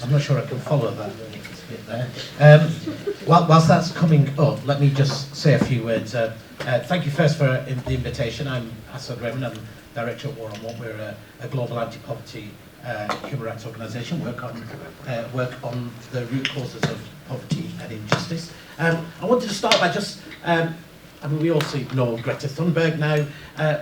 I'm not sure I can follow that bit there. Whilst that's coming up, let me just say a few words. Thank you first for the invitation. I'm Asad Rehman, I'm Director at War on Want. We're a global anti-poverty human rights organisation, work on the root causes of poverty and injustice. I wanted to start by just, we also know Greta Thunberg now,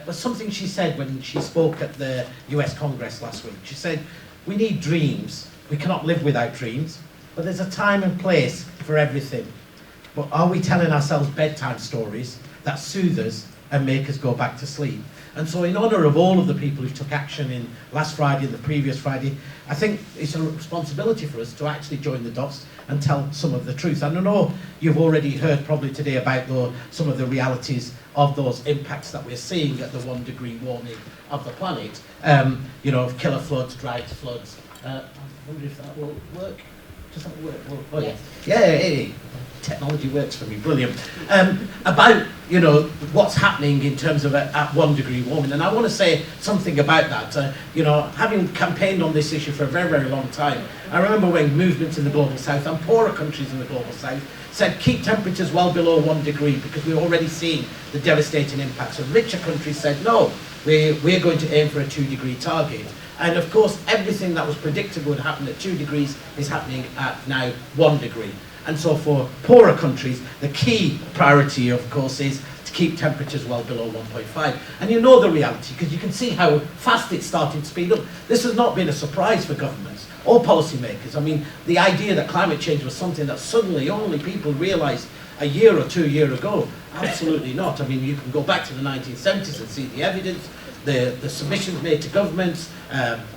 but something she said when she spoke at the US Congress last week. She said, we need dreams. We cannot live without dreams, but there's a time and place for everything. But are we telling ourselves bedtime stories that soothe us and make us go back to sleep? And so in honour of all of the people who took action in last Friday and the previous Friday, I think it's a responsibility for us to actually join the dots and tell some of the truth. And I know you've already heard probably today about some of the realities of those impacts that we're seeing at the 1 degree warming of the planet. Killer floods, drought floods. I wonder if that will work. Does that work? Oh, yeah. Yeah. Technology works for me, brilliant. About what's happening in terms of at 1 degree warming, and I want to say something about that. Having campaigned on this issue for a very, very long time, I remember when movements in the global south and poorer countries in the global south said keep temperatures well below 1 degree because we're already seeing the devastating impacts. And richer countries said no, we're going to aim for a 2 degree target. And of course, everything that was predicted would happen at 2 degrees is happening at now 1 degree. And so for poorer countries, the key priority, of course, is to keep temperatures well below 1.5. And you know the reality, because you can see how fast it's starting to speed up. This has not been a surprise for governments or policymakers. I mean, the idea that climate change was something that suddenly only people realised a year or 2 years ago, absolutely not. I mean, you can go back to the 1970s and see the evidence, the submissions made to governments,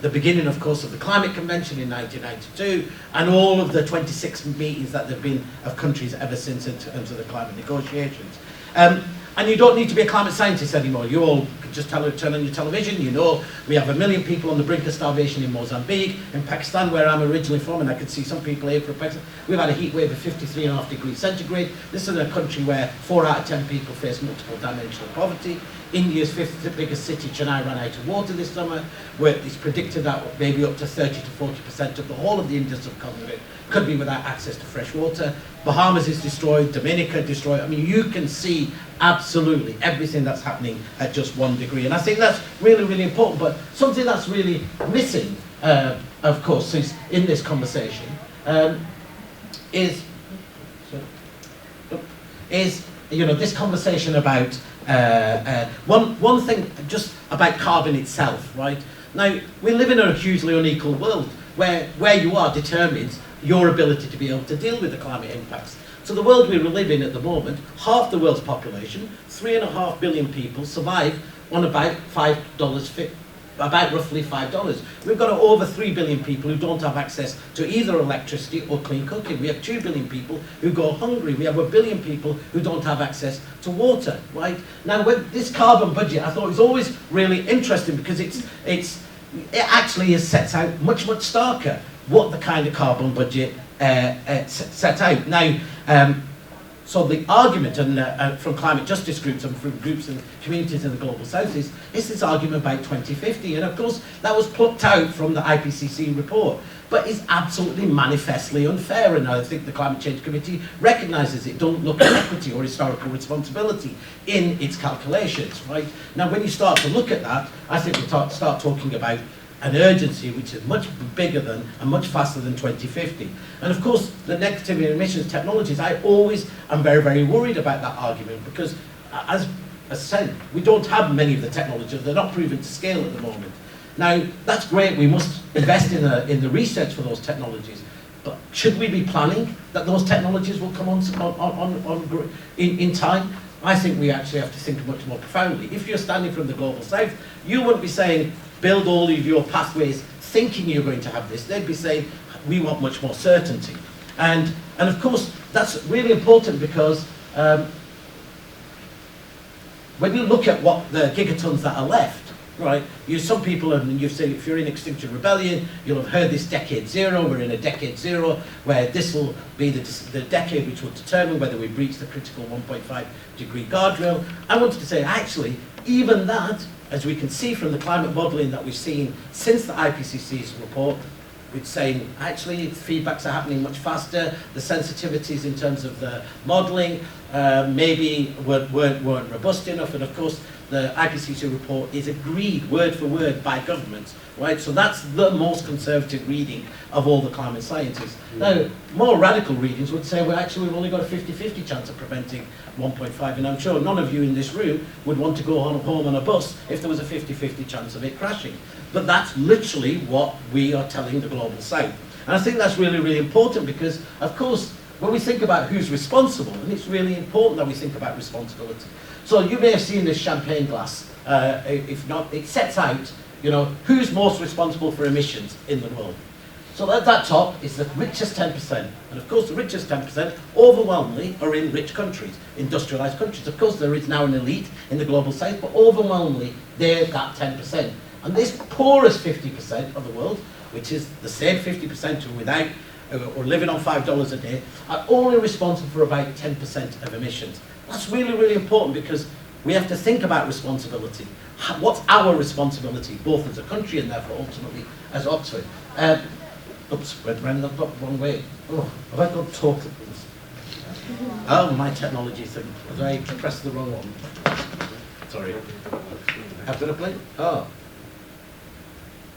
the beginning, of course, of the Climate Convention in 1992, and all of the 26 meetings that there have been of countries ever since in terms of the climate negotiations. And you don't need to be a climate scientist anymore. You all can just turn on your television. You know we have 1 million people on the brink of starvation in Mozambique, in Pakistan, where I'm originally from, and I can see some people here from Pakistan. We've had a heat wave of 53.5 degrees centigrade. This is a country where 4 out of 10 people face multiple dimensional poverty. India's 5th biggest city, Chennai, ran out of water this summer, where it's predicted that maybe up to 30 to 40% of the whole of the Indian subcontinent could be without access to fresh water. Bahamas is destroyed, Dominica destroyed. I mean, you can see absolutely everything that's happening at just 1 degree. And I think that's really, really important. But something that's really missing, of course, is in this conversation, is this conversation about one thing just about carbon itself, right? Now, we live in a hugely unequal world where you are determines your ability to be able to deal with the climate impacts. So the world we live in at the moment, half the world's population, 3.5 billion people, survive on about roughly $5. We've got over 3 billion people who don't have access to either electricity or clean cooking. We have 2 billion people who go hungry. We have 1 billion people who don't have access to water, right? Now, with this carbon budget, I thought it was always really interesting because it actually sets out much starker what the kind of carbon budget set out. Now, so the argument from climate justice groups and from groups and communities in the global south is this argument about 2050. And of course, that was plucked out from the IPCC report, but is absolutely manifestly unfair. And I think the Climate Change Committee recognises it. Don't look at equity or historical responsibility in its calculations, right? Now, when you start to look at that, I think we start talking about an urgency which is much bigger than and much faster than 2050. And of course, the negative emissions technologies, I always am very, very worried about that argument because, as I said, we don't have many of the technologies. They're not proven to scale at the moment. Now, that's great. We must invest in the research for those technologies. But should we be planning that those technologies will come on in time? I think we actually have to think much more profoundly. If you're standing from the global south, you wouldn't be saying, build all of your pathways thinking you're going to have this. They'd be saying, we want much more certainty. And of course, that's really important because when you look at what the gigatons that are left, right, some people, and you've said if you're in Extinction Rebellion, you'll have heard this decade zero. We're in a decade zero where this will be the decade which will determine whether we breach the critical 1.5 degree guardrail. I wanted to say, actually, even that, as we can see from the climate modelling that we've seen since the IPCC's report, it's saying actually feedbacks are happening much faster, the sensitivities in terms of the modelling maybe weren't robust enough, and of course the IPCC report is agreed word for word by governments, right? So that's the most conservative reading of all the climate scientists. Now, more radical readings would say, well, actually, we've only got a 50-50 chance of preventing 1.5, and I'm sure none of you in this room would want to go home on a bus if there was a 50-50 chance of it crashing. But that's literally what we are telling the global south. And I think that's really, really important because, of course, when we think about who's responsible, and it's really important that we think about responsibility. So you may have seen this champagne glass. If not, it sets out, you know, who's most responsible for emissions in the world. So at that top is the richest 10%. And of course, the richest 10% overwhelmingly are in rich countries, industrialized countries. Of course, there is now an elite in the global south, but overwhelmingly, they're that 10%. And this poorest 50% of the world, which is the same 50% who without or living on $5 a day, are only responsible for about 10% of emissions. That's really, really important because we have to think about responsibility. What's our responsibility, both as a country and therefore ultimately as Oxford? Oops, wait, Brendan, I've got the wrong way. Oh, have I got talk? Oh, my technology thing. Did I press the wrong one? Sorry. Have I play? Oh.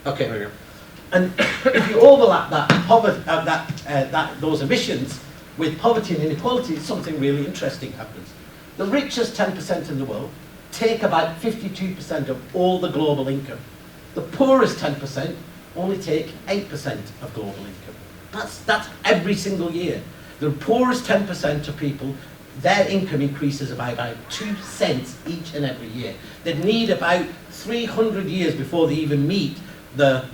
Okay. There you go. And if you overlap that poverty, those emissions with poverty and inequality, something really interesting happens. The richest 10% in the world take about 52% of all the global income. The poorest 10% only take 8% of global income. That's every single year. The poorest 10% of people, their income increases by about 2 cents each and every year. They need about 300 years before they even meet the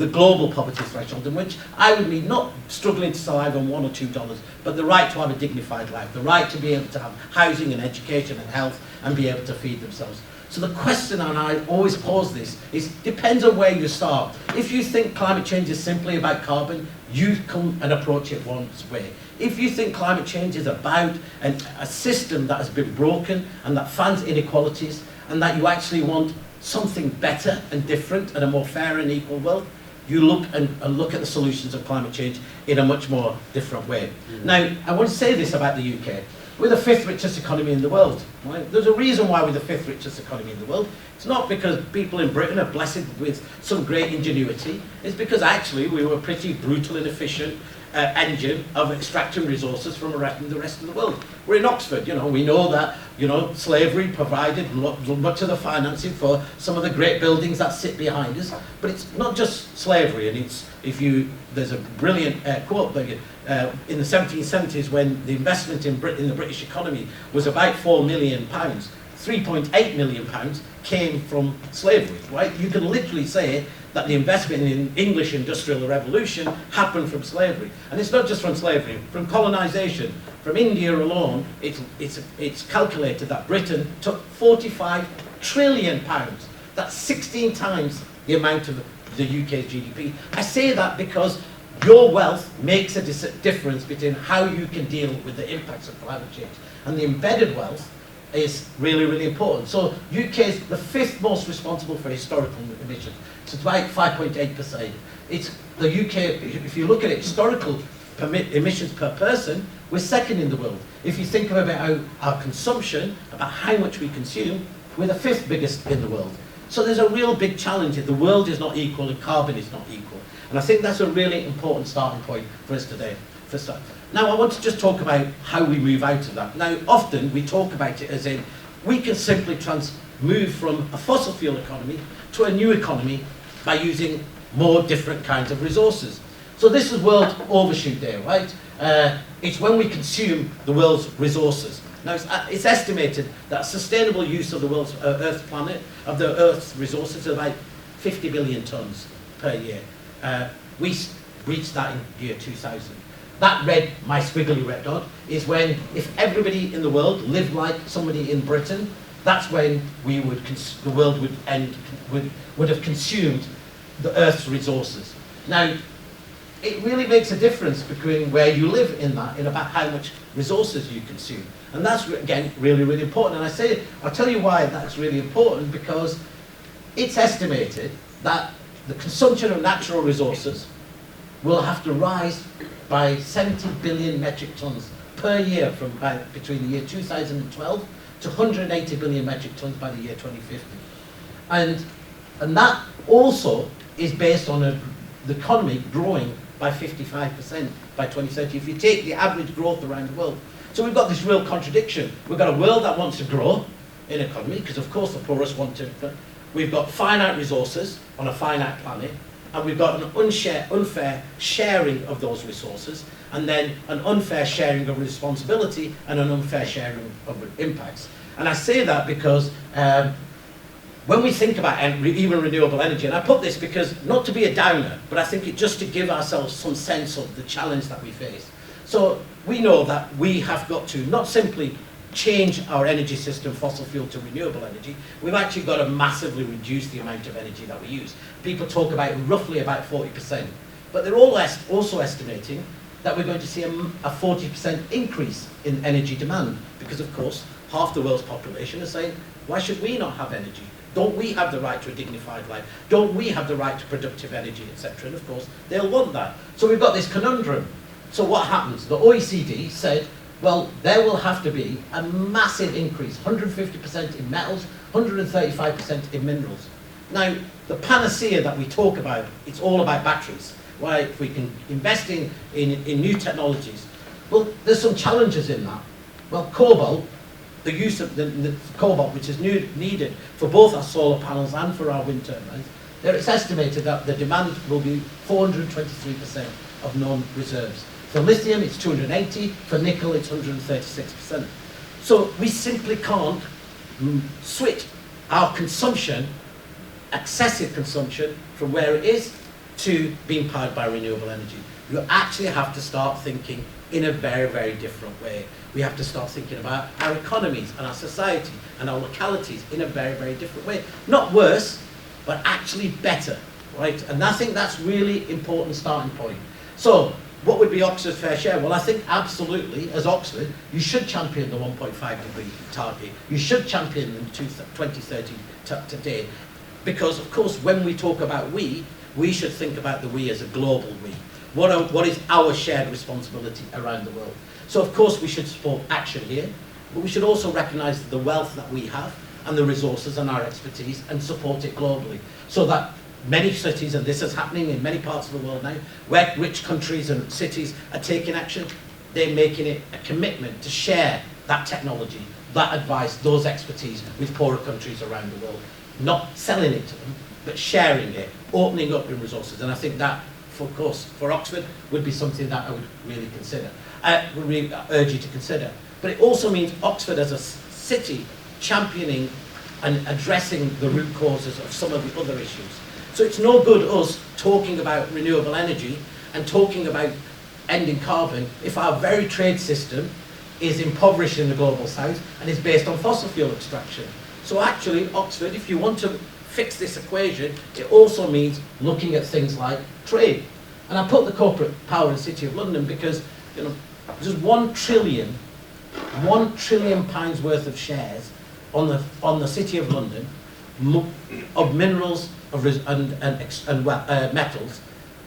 global poverty threshold, in which I would mean not struggling to survive on $1 or $2, but the right to have a dignified life, the right to be able to have housing and education and health and be able to feed themselves. So the question, and I always pose this, is depends on where you start. If you think climate change is simply about carbon, you come and approach it one way. If you think climate change is about a system that has been broken and that funds inequalities and that you actually want something better and different and a more fair and equal world, you look and look at the solutions of climate change in a much more different way. Now, I want to say this about the UK. We're the 5th richest economy in the world. Right? There's a reason why we're the 5th richest economy in the world. It's not because people in Britain are blessed with some great ingenuity. It's because actually we were a pretty brutal and efficient engine of extracting resources from the rest of the world. We're in Oxford, you know, we know that, you know, slavery provided much of the financing for some of the great buildings that sit behind us, but it's not just slavery, and it's, there's a brilliant quote that in the 1770s when the investment in the British economy was about £4 million, 3.8 million pounds came from slavery, right? You can literally say that the investment in the English Industrial Revolution happened from slavery. And it's not just from slavery, from colonization. From India alone, it's calculated that Britain took 45 trillion pounds. That's 16 times the amount of the UK's GDP. I say that because your wealth makes a difference between how you can deal with the impacts of climate change. And the embedded wealth is really, really important. So UK is the 5th most responsible for historical emissions. So it's about 5.8%. It's the UK, if you look at it, historical emissions per person, we're 2nd in the world. If you think about our consumption, about how much we consume, we're the 5th biggest in the world. So there's a real big challenge if the world is not equal and carbon is not equal. And I think that's a really important starting point for us today. Now I want to just talk about how we move out of that. Now often we talk about it as in we can simply move from a fossil fuel economy to a new economy by using more different kinds of resources. So this is World Overshoot Day, right? It's when we consume the world's resources. Now it's estimated that sustainable use of the world's Earth's planet, of the Earth's resources, is about 50 billion tons per year. We reached that in year 2000. That my squiggly red dot, is when if everybody in the world lived like somebody in Britain, that's when the world would have consumed the Earth's resources. Now, it really makes a difference between where you live in about how much resources you consume. And that's, again, really, really important. And I'll tell you why that's really important, because it's estimated that the consumption of natural resources will have to rise by 70 billion metric tons per year between the year 2012 to 180 billion metric tons by the year 2050. And that also is based on the economy growing by 55% by 2030, if you take the average growth around the world. So we've got this real contradiction. We've got a world that wants to grow in economy, because of course the poorest want to. We've got finite resources on a finite planet, and we've got an unfair sharing of those resources, and then an unfair sharing of responsibility and an unfair sharing of impacts. And I say that because when we think about even renewable energy, and I put this because, not to be a downer, but I think just to give ourselves some sense of the challenge that we face. So we know that we have got to not simply change our energy system, fossil fuel to renewable energy, we've actually got to massively reduce the amount of energy that we use. People talk about roughly about 40%, but they're also estimating that we're going to see a 40% increase in energy demand, because of course half the world's population is saying, why should we not have energy? Don't we have the right to a dignified life? Don't we have the right to productive energy, etc.? And of course they'll want that. So we've got this conundrum. So what happens? The OECD said, well, there will have to be a massive increase, 150% in metals, 135% in minerals. Now, the panacea that we talk about, it's all about batteries. Why, if we can invest in new technologies. Well, there's some challenges in that. Well, cobalt, the use of the cobalt, which is needed for both our solar panels and for our wind turbines, it's estimated that the demand will be 423% of known reserves. For lithium, it's 280. For nickel, it's 136%. So we simply can't switch our consumption, excessive consumption, from where it is to being powered by renewable energy. You actually have to start thinking in a very, very different way. We have to start thinking about our economies and our society and our localities in a very, very different way. Not worse, but actually better, right? And I think that's really important starting point. So, what would be Oxford's fair share? Well, I think absolutely, as Oxford, you should champion the 1.5 degree target. You should champion the 2030 today. Because, of course, when we talk about we should think about the we as a global we. What is our shared responsibility around the world? So, of course, we should support action here, but we should also recognise the wealth that we have and the resources and our expertise and support it globally. So that many cities, and this is happening in many parts of the world now, where rich countries and cities are taking action, they're making it a commitment to share that technology, that advice, those expertise with poorer countries around the world. Not selling it to them, but sharing it, opening up in resources. And I think that, of course, for Oxford, would be something that I would really consider, would really urge you to consider. But it also means Oxford as a city championing and addressing the root causes of some of the other issues. So it's no good us talking about renewable energy and talking about ending carbon if our very trade system is impoverished in the global south and is based on fossil fuel extraction. So actually, Oxford, if you want to fix this equation, it also means looking at things like trade. And I put the corporate power in the City of London because, you know, there's £1 trillion pounds worth of shares on the City of London of minerals and metals,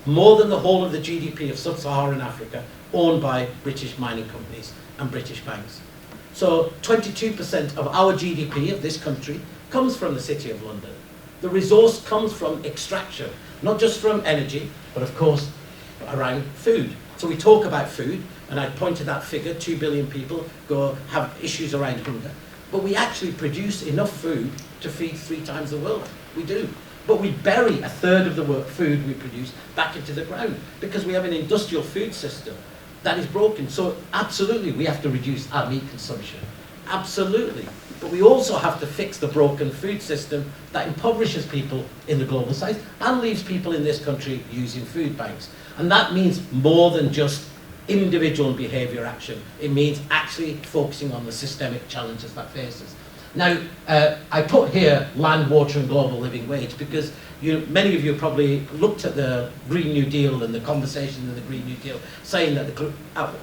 more than the whole of the GDP of sub-Saharan Africa, owned by British mining companies and British banks. So 22% of our GDP of this country comes from the City of London. The resource comes from extraction, not just from energy, but of course around food. So we talk about food, and I pointed that figure, 2 billion people have issues around hunger. But we actually produce enough food to feed 3 times the world. We do. But we bury a third of the food we produce back into the ground because we have an industrial food system that is broken. So absolutely we have to reduce our meat consumption. Absolutely. But we also have to fix the broken food system that impoverishes people in the global south and leaves people in this country using food banks. And that means more than just individual behaviour action. It means actually focusing on the systemic challenges that face us. Now, I put here land, water and global living wage because many of you probably looked at the Green New Deal and the conversation in the Green New Deal saying that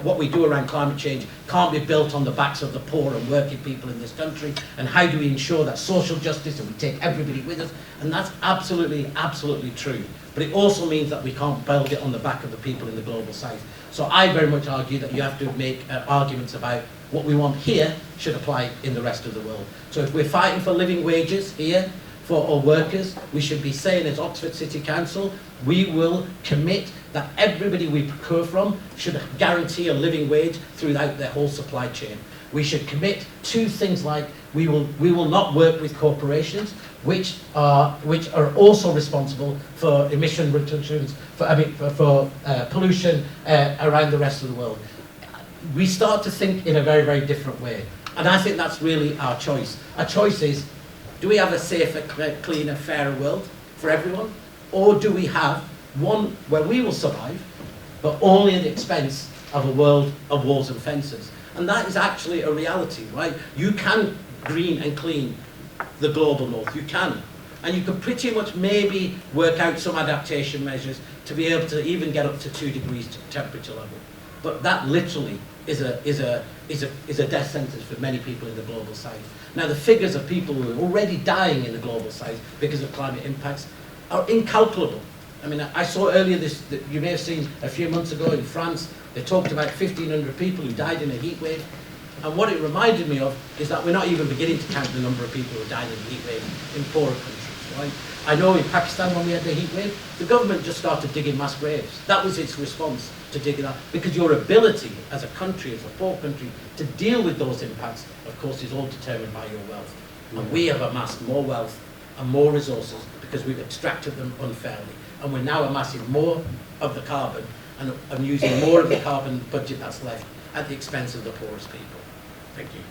what we do around climate change can't be built on the backs of the poor and working people in this country, and how do we ensure that social justice and we take everybody with us, and that's absolutely, absolutely true. but it also means that we can't build it on the back of the people in the global south. So I very much argue that you have to make arguments about what we want here should apply in the rest of the world. So if we're fighting for living wages here for our workers, we should be saying as Oxford City Council, we will commit that everybody we procure from should guarantee a living wage throughout their whole supply chain. We should commit to things like we will not work with corporations which are also responsible for emission reductions, for pollution around the rest of the world. We start to think in a very, very different way. And I think that's really our choice. Our choice is, do we have a safer, cleaner, fairer world for everyone? Or do we have one where we will survive, but only at the expense of a world of walls and fences? And that is actually a reality, right? You can green and clean the global north, you can. And you can pretty much maybe work out some adaptation measures to be able to even get up to 2 degrees temperature level. But that literally is a death sentence for many people in the global south. Now the figures of people who are already dying in the global south because of climate impacts are incalculable. I mean, I saw earlier this, you may have seen a few months ago in France, they talked about 1,500 people who died in a heat wave. And what it reminded me of is that we're not even beginning to count the number of people who died in a heat wave in poorer countries, right? I know in Pakistan when we had the heat wave, the government just started digging mass graves. That was its response to digging up, because your ability as a country, as a poor country, to deal with those impacts, of course, is all determined by your wealth. And we have amassed more wealth and more resources because we've extracted them unfairly. And we're now amassing more of the carbon and using more of the carbon budget that's left at the expense of the poorest people. Thank you.